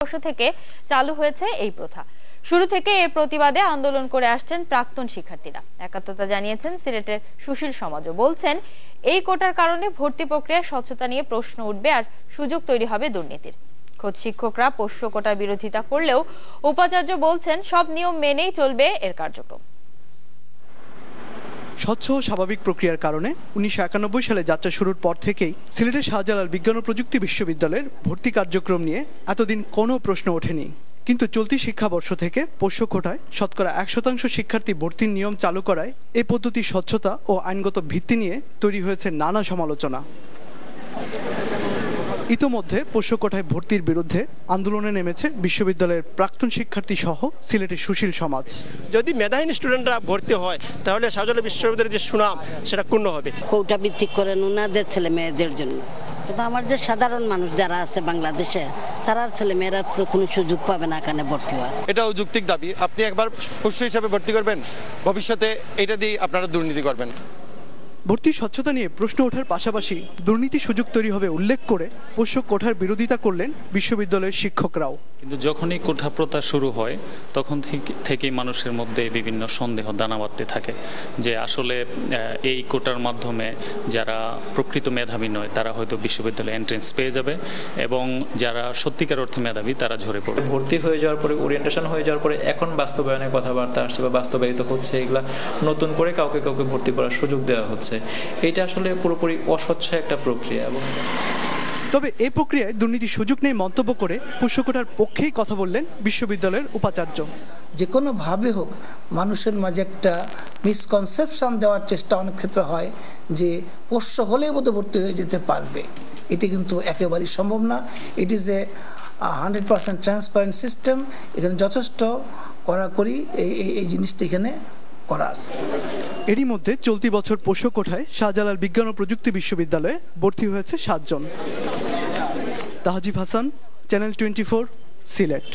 বর্ষ থেকে চালু হয়েছে এই প্রথা। শুরু থেকে এর প্রতিবাদে আন্দোলন করে আসছেন প্রাক্তন শিক্ষার্থীরা। একাত্মতা জানিয়েছেন সিলেটের সুশীল সমাজও। বলছেন এই কোটার কারণে ভর্তি প্রক্রিয়ার স্বচ্ছতা নিয়ে প্রশ্ন উঠবে আর সুযোগ তৈরি হবে দুর্নীতির। খোদ শিক্ষকরা পোষ্য কোটার বিরোধিতা করলেও উপাচার্য বলছেন সব নিয়ম মেনেই চলবে এর কার্যক্রম। স্বচ্ছ ও স্বাভাবিক প্রক্রিয়ার কারণে 1991 সালে যাত্রা শুরুর পর থেকেই সিলেটের শাহজালাল বিজ্ঞান ও প্রযুক্তি বিশ্ববিদ্যালয়ের ভর্তি কার্যক্রম নিয়ে এতদিন কোনো প্রশ্ন ওঠেনি। কিন্তু চলতি শিক্ষাবর্ষ থেকে পোষ্য কোটায় শতকরা 1% শিক্ষার্থী ভর্তির নিয়ম চালু করায় এই পদ্ধতির স্বচ্ছতা ও আইনগত ভিত্তি নিয়ে তৈরি হয়েছে নানা সমালোচনা। ইতোমধ্যে পোষ্য কোটায় ভর্তির বিরুদ্ধে আন্দোলনে নেমেছে বিশ্ববিদ্যালয়ের প্রাক্তন শিক্ষার্থী সহ সিলেটের সুশীল সমাজ। যদি মেধাহীন স্টুডেন্টরা ভর্তি হয় তাহলে শাহজালাল বিশ্ববিদ্যালয়ের যে সুনাম সেটা ক্ষুণ্ণ হবে। কোটা ভিত্তিক করেন ওনাদের ছেলে মেয়েদের জন্য, কিন্তু আমার যে সাধারণ মানুষ যারা আছে বাংলাদেশে তারা ছেলে মেয়েরা তো কোনো সুযোগ পাবে না এখানে ভর্তি হওয়ার। এটাও যৌক্তিক দাবি। আপনি একবার পোষ্য হিসাবে ভর্তি করবেন, ভবিষ্যতে এটা দিয়ে আপনারা দুর্নীতি করবেন। ভর্তির স্বচ্ছতা নিয়ে প্রশ্ন ওঠার পাশাপাশি দুর্নীতি সুযোগ তৈরি হবে উল্লেখ করে পোষ্য কোটার বিরোধিতা করলেন বিশ্ববিদ্যালয়ের শিক্ষকরাও। কিন্তু যখনই কোটা প্রথা শুরু হয় তখন থেকেই মানুষের মধ্যে বিভিন্ন সন্দেহ দানা বাঁধতে থাকে যে আসলে এই কোটার মাধ্যমে যারা প্রকৃত মেধাবী নয় তারা হয়তো বিশ্ববিদ্যালয়ে এন্ট্রেন্স পেয়ে যাবে এবং যারা সত্যিকার অর্থে মেধাবী তারা ঝরে পড়বে। ভর্তি হয়ে যাওয়ার পরে ওরিয়েন্টেশন হয়ে যাওয়ার পরে এখন বাস্তবায়নের কথাবার্তা আসছে বা বাস্তবায়িত হচ্ছে, এগুলা নতুন করে কাউকে ভর্তি করার সুযোগ দেওয়া হচ্ছে। এটা আসলে পুরোপুরি অস্বচ্ছ একটা প্রক্রিয়া। এবং তবে এই প্রক্রিয়ায় দুর্নীতির সুযোগ নেই মন্তব্য করে পোষ্য কোটার পক্ষেই কথা বললেন বিশ্ববিদ্যালয়ের উপাচার্য। যে কোনোভাবে হোক মানুষের মাঝে একটা মিসকনসেপশন দেওয়ার চেষ্টা অনেক ক্ষেত্রে হয় যে পোষ্য হলেই বোধহয় ভর্তি হয়ে যেতে পারবে। এটি কিন্তু একেবারেই সম্ভব না। It is a 100% transparent system. এখানে যথেষ্ট কড়াকড়ি এই জিনিসটা এখানে করা আছে। এরই মধ্যে চলতি বছর পোষ্য কোটায় শাহজালাল বিজ্ঞান ও প্রযুক্তি বিশ্ববিদ্যালয়ে ভর্তি হয়েছে 7 জন। তাহজিব হাসান, চ্যানেল 24, সিলেট।